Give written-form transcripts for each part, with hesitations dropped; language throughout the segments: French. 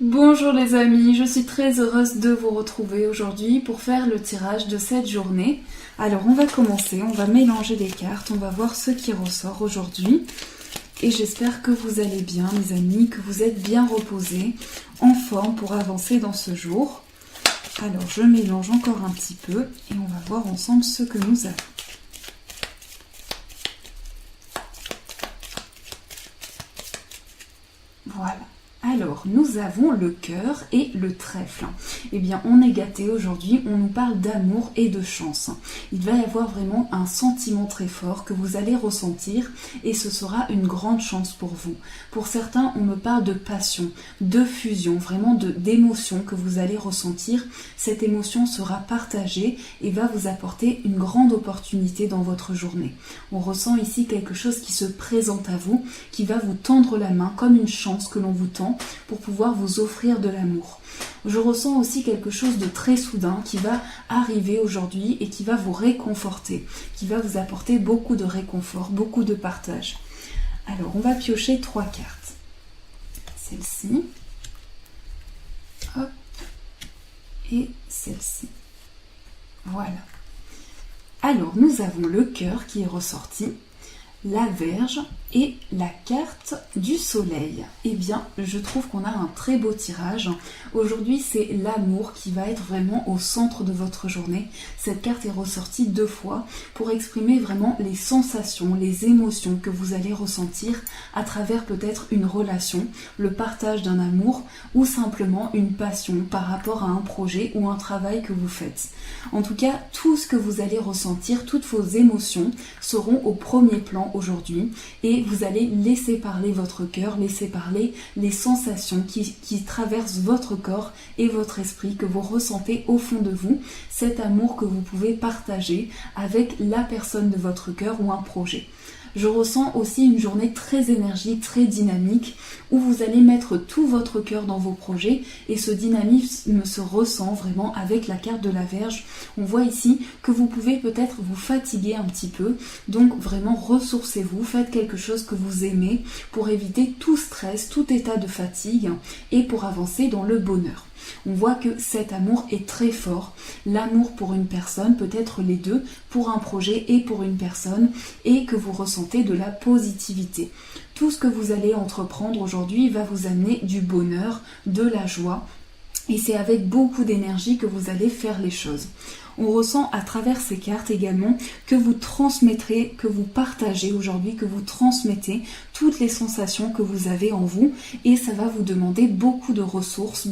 Bonjour les amis, je suis très heureuse de vous retrouver aujourd'hui pour faire le tirage de cette journée. Alors on va commencer, on va mélanger les cartes, on va voir ce qui ressort aujourd'hui. Et j'espère que vous allez bien mes amis, que vous êtes bien reposés, en forme pour avancer dans ce jour. Alors je mélange encore un petit peu et on va voir ensemble ce que nous avons. Voilà. Alors, nous avons le cœur et le trèfle. Eh bien, on est gâtés aujourd'hui, on nous parle d'amour et de chance. Il va y avoir vraiment un sentiment très fort que vous allez ressentir et ce sera une grande chance pour vous. Pour certains, on me parle de passion, de fusion, vraiment d'émotion que vous allez ressentir. Cette émotion sera partagée et va vous apporter une grande opportunité dans votre journée. On ressent ici quelque chose qui se présente à vous, qui va vous tendre la main comme une chance que l'on vous tend pour pouvoir vous offrir de l'amour. Je ressens aussi quelque chose de très soudain qui va arriver aujourd'hui et qui va vous réconforter, qui va vous apporter beaucoup de réconfort, beaucoup de partage. Alors, on va piocher 3 cartes. Celle-ci, hop, et celle-ci. Voilà. Alors, nous avons le cœur qui est ressorti, la Vierge et la carte du soleil. Eh bien, je trouve qu'on a un très beau tirage. Aujourd'hui, c'est l'amour qui va être vraiment au centre de votre journée. Cette carte est ressortie 2 fois pour exprimer vraiment les sensations, les émotions que vous allez ressentir à travers peut-être une relation, le partage d'un amour ou simplement une passion par rapport à un projet ou un travail que vous faites. En tout cas, tout ce que vous allez ressentir, toutes vos émotions seront au premier plan aujourd'hui et vous allez laisser parler votre cœur, laisser parler les sensations qui traversent votre corps et votre esprit, que vous ressentez au fond de vous, cet amour que vous pouvez partager avec la personne de votre cœur ou un projet. Je ressens aussi une journée très énergique, très dynamique, où vous allez mettre tout votre cœur dans vos projets et ce dynamisme se ressent vraiment avec la carte de la Vierge. On voit ici que vous pouvez peut-être vous fatiguer un petit peu, donc vraiment ressourcez-vous, faites quelque chose que vous aimez pour éviter tout stress, tout état de fatigue et pour avancer dans le bonheur. On voit que cet amour est très fort. L'amour pour une personne, peut-être les deux, pour un projet et pour une personne, et que vous ressentez de la positivité. Tout ce que vous allez entreprendre aujourd'hui va vous amener du bonheur, de la joie, et c'est avec beaucoup d'énergie que vous allez faire les choses. On ressent à travers ces cartes également que vous transmettrez, que vous partagez aujourd'hui, que vous transmettez toutes les sensations que vous avez en vous et ça va vous demander beaucoup de ressources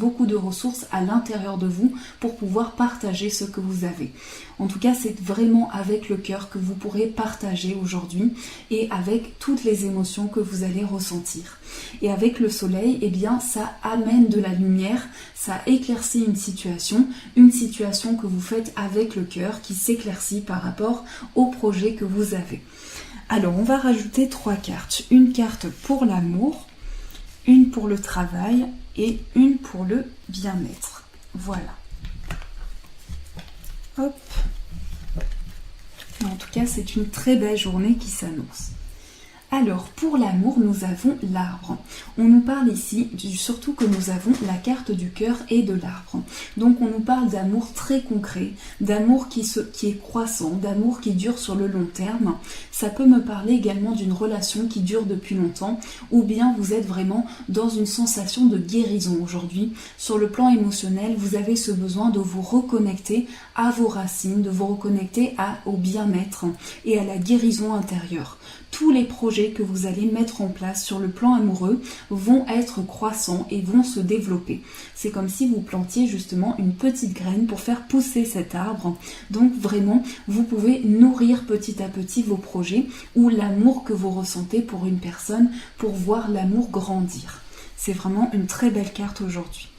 à l'intérieur de vous pour pouvoir partager ce que vous avez. En tout cas, c'est vraiment avec le cœur que vous pourrez partager aujourd'hui et avec toutes les émotions que vous allez ressentir. Et avec le soleil, eh bien, ça amène de la lumière, ça éclaircit une situation que vous faites avec le cœur qui s'éclaircit par rapport au projet que vous avez. Alors, on va rajouter 3 cartes. Une carte pour l'amour, une pour le travail et une pour le bien-être. Voilà. Hop. En tout cas, c'est une très belle journée qui s'annonce. Alors, pour l'amour, nous avons l'arbre. On nous parle ici, surtout que nous avons la carte du cœur et de l'arbre. Donc, on nous parle d'amour très concret, d'amour qui est croissant, d'amour qui dure sur le long terme. Ça peut me parler également d'une relation qui dure depuis longtemps, ou bien vous êtes vraiment dans une sensation de guérison aujourd'hui. Sur le plan émotionnel, vous avez ce besoin de vous reconnecter à vos racines, de vous reconnecter au bien-être et à la guérison intérieure. Tous les projets que vous allez mettre en place sur le plan amoureux vont être croissants et vont se développer. C'est comme si vous plantiez justement une petite graine pour faire pousser cet arbre. Donc vraiment, vous pouvez nourrir petit à petit vos projets ou l'amour que vous ressentez pour une personne pour voir l'amour grandir. C'est vraiment une très belle carte aujourd'hui.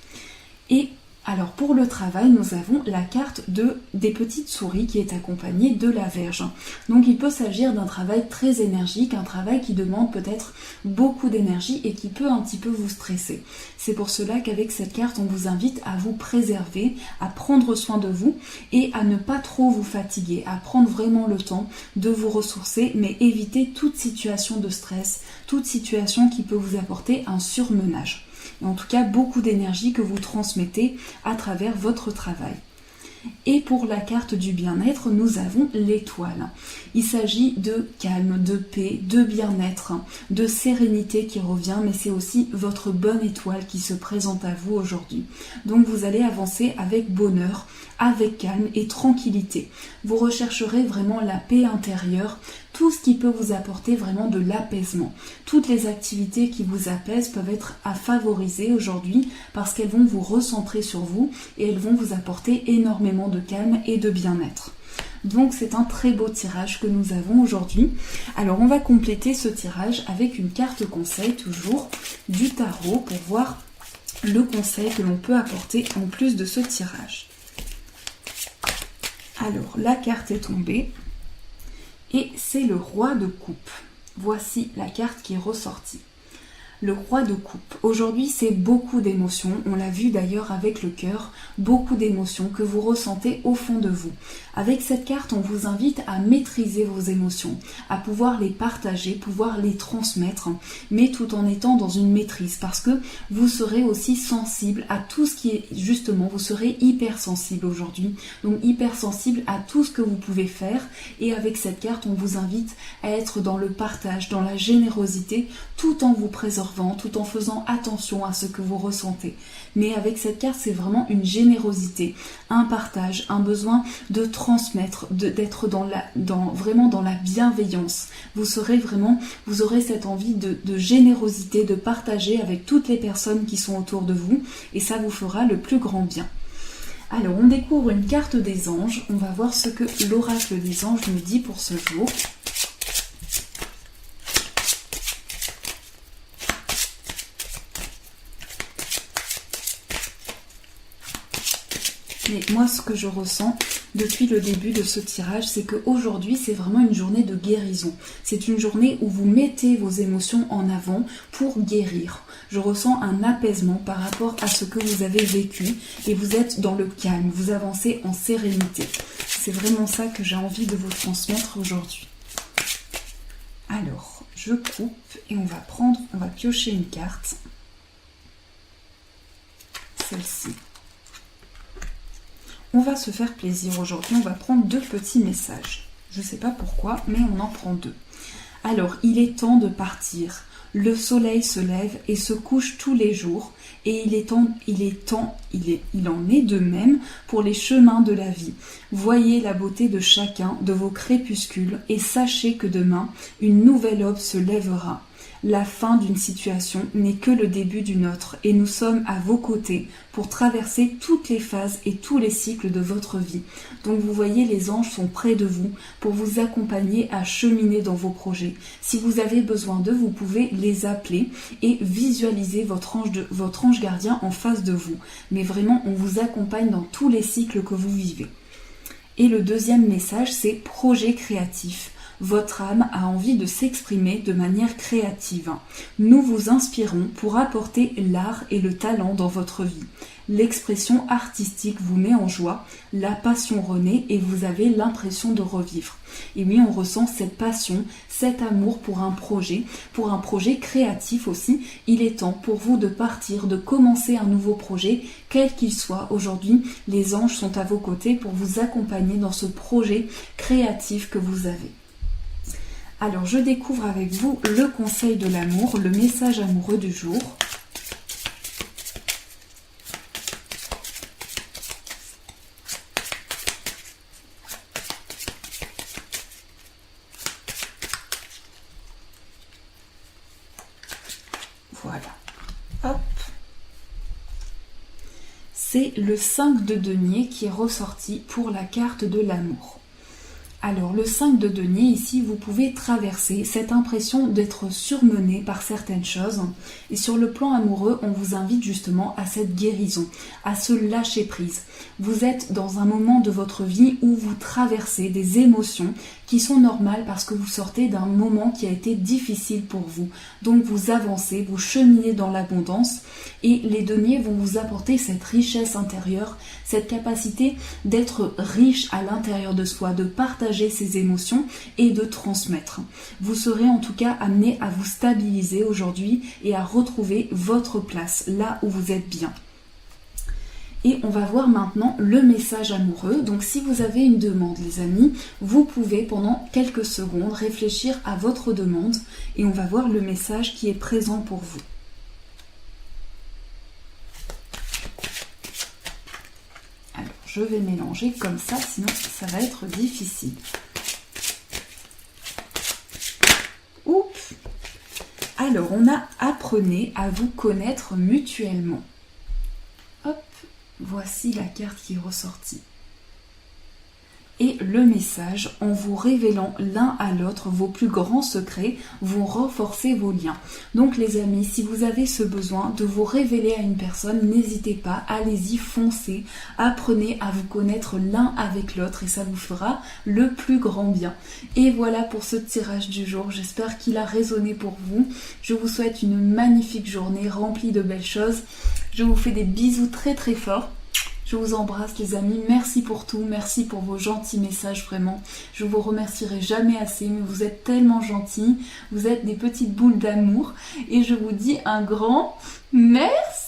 Et alors pour le travail, nous avons la carte des petites souris qui est accompagnée de la Vierge. Donc il peut s'agir d'un travail très énergique, un travail qui demande peut-être beaucoup d'énergie et qui peut un petit peu vous stresser. C'est pour cela qu'avec cette carte, on vous invite à vous préserver, à prendre soin de vous et à ne pas trop vous fatiguer, à prendre vraiment le temps de vous ressourcer, mais éviter toute situation de stress, toute situation qui peut vous apporter un surmenage. et en tout cas beaucoup d'énergie que vous transmettez à travers votre travail. Et pour la carte du bien-être, nous avons l'étoile. Il s'agit de calme, de paix, de bien-être, de sérénité qui revient, mais c'est aussi votre bonne étoile qui se présente à vous aujourd'hui. Donc vous allez avancer avec bonheur, avec calme et tranquillité. Vous rechercherez vraiment la paix intérieure, tout ce qui peut vous apporter vraiment de l'apaisement. Toutes les activités qui vous apaisent peuvent être à favoriser aujourd'hui parce qu'elles vont vous recentrer sur vous et elles vont vous apporter énormément de calme et de bien-être. Donc c'est un très beau tirage que nous avons aujourd'hui. Alors on va compléter ce tirage avec une carte conseil toujours du tarot pour voir le conseil que l'on peut apporter en plus de ce tirage. Alors la carte est tombée et c'est le roi de coupe. Voici la carte qui est ressortie. Le roi de coupe. Aujourd'hui, c'est beaucoup d'émotions. On l'a vu d'ailleurs avec le cœur. Beaucoup d'émotions que vous ressentez au fond de vous. Avec cette carte, on vous invite à maîtriser vos émotions, à pouvoir les partager, pouvoir les transmettre, mais tout en étant dans une maîtrise parce que vous serez aussi sensible à tout ce qui est justement, vous serez hypersensible aujourd'hui. Donc hypersensible à tout ce que vous pouvez faire. Et avec cette carte, on vous invite à être dans le partage, dans la générosité, tout en vous préservant, tout en faisant attention à ce que vous ressentez. Mais avec cette carte, c'est vraiment une générosité, un partage, un besoin de transmettre, d'être vraiment dans la bienveillance. Vous aurez cette envie de générosité, de partager avec toutes les personnes qui sont autour de vous, et ça vous fera le plus grand bien. Alors, on découvre une carte des anges. On va voir ce que l'oracle des anges nous dit pour ce jour. Mais moi, ce que je ressens depuis le début de ce tirage, c'est qu'aujourd'hui, c'est vraiment une journée de guérison. C'est une journée où vous mettez vos émotions en avant pour guérir. Je ressens un apaisement par rapport à ce que vous avez vécu et vous êtes dans le calme, vous avancez en sérénité. C'est vraiment ça que j'ai envie de vous transmettre aujourd'hui. Alors, je coupe et on va piocher une carte. Celle-ci. On va se faire plaisir aujourd'hui, on va prendre 2 petits messages. Je ne sais pas pourquoi, mais on en prend 2. Alors, il est temps de partir. Le soleil se lève et se couche tous les jours, et il en est de même pour les chemins de la vie. Voyez la beauté de chacun de vos crépuscules et sachez que demain, une nouvelle aube se lèvera. La fin d'une situation n'est que le début d'une autre et nous sommes à vos côtés pour traverser toutes les phases et tous les cycles de votre vie. Donc vous voyez, les anges sont près de vous pour vous accompagner à cheminer dans vos projets. Si vous avez besoin d'eux, vous pouvez les appeler et visualiser votre ange gardien en face de vous. Mais vraiment, on vous accompagne dans tous les cycles que vous vivez. Et le deuxième message, c'est projet créatif. Votre âme a envie de s'exprimer de manière créative. Nous vous inspirons pour apporter l'art et le talent dans votre vie. L'expression artistique vous met en joie, la passion renaît et vous avez l'impression de revivre. Et oui, on ressent cette passion, cet amour pour un projet créatif aussi. Il est temps pour vous de partir, de commencer un nouveau projet, quel qu'il soit. Aujourd'hui, les anges sont à vos côtés pour vous accompagner dans ce projet créatif que vous avez. Alors, je découvre avec vous le conseil de l'amour, le message amoureux du jour. Voilà. Hop. C'est le 5 de denier qui est ressorti pour la carte de l'amour. Alors, le 5 de denier, ici, vous pouvez traverser cette impression d'être surmené par certaines choses. Et sur le plan amoureux, on vous invite justement à cette guérison, à se lâcher prise. Vous êtes dans un moment de votre vie où vous traversez des émotions qui sont normales parce que vous sortez d'un moment qui a été difficile pour vous. Donc vous avancez, vous cheminez dans l'abondance et les deniers vont vous apporter cette richesse intérieure, cette capacité d'être riche à l'intérieur de soi, de partager ses émotions et de transmettre. Vous serez en tout cas amené à vous stabiliser aujourd'hui et à retrouver votre place, là où vous êtes bien. Et on va voir maintenant le message amoureux. Donc si vous avez une demande les amis, vous pouvez pendant quelques secondes réfléchir à votre demande et on va voir le message qui est présent pour vous. Alors je vais mélanger comme ça, sinon ça va être difficile. Oups. Alors on a apprenez à vous connaître mutuellement. Hop. Voici la carte qui est ressortie. Et le message, en vous révélant l'un à l'autre vos plus grands secrets, vont renforcer vos liens. Donc les amis, si vous avez ce besoin de vous révéler à une personne, n'hésitez pas, allez-y, foncez, apprenez à vous connaître l'un avec l'autre et ça vous fera le plus grand bien. Et voilà pour ce tirage du jour, j'espère qu'il a résonné pour vous. Je vous souhaite une magnifique journée remplie de belles choses. Je vous fais des bisous très très forts. Je vous embrasse les amis, merci pour tout, merci pour vos gentils messages vraiment. Je vous remercierai jamais assez, mais vous êtes tellement gentils, vous êtes des petites boules d'amour et je vous dis un grand merci.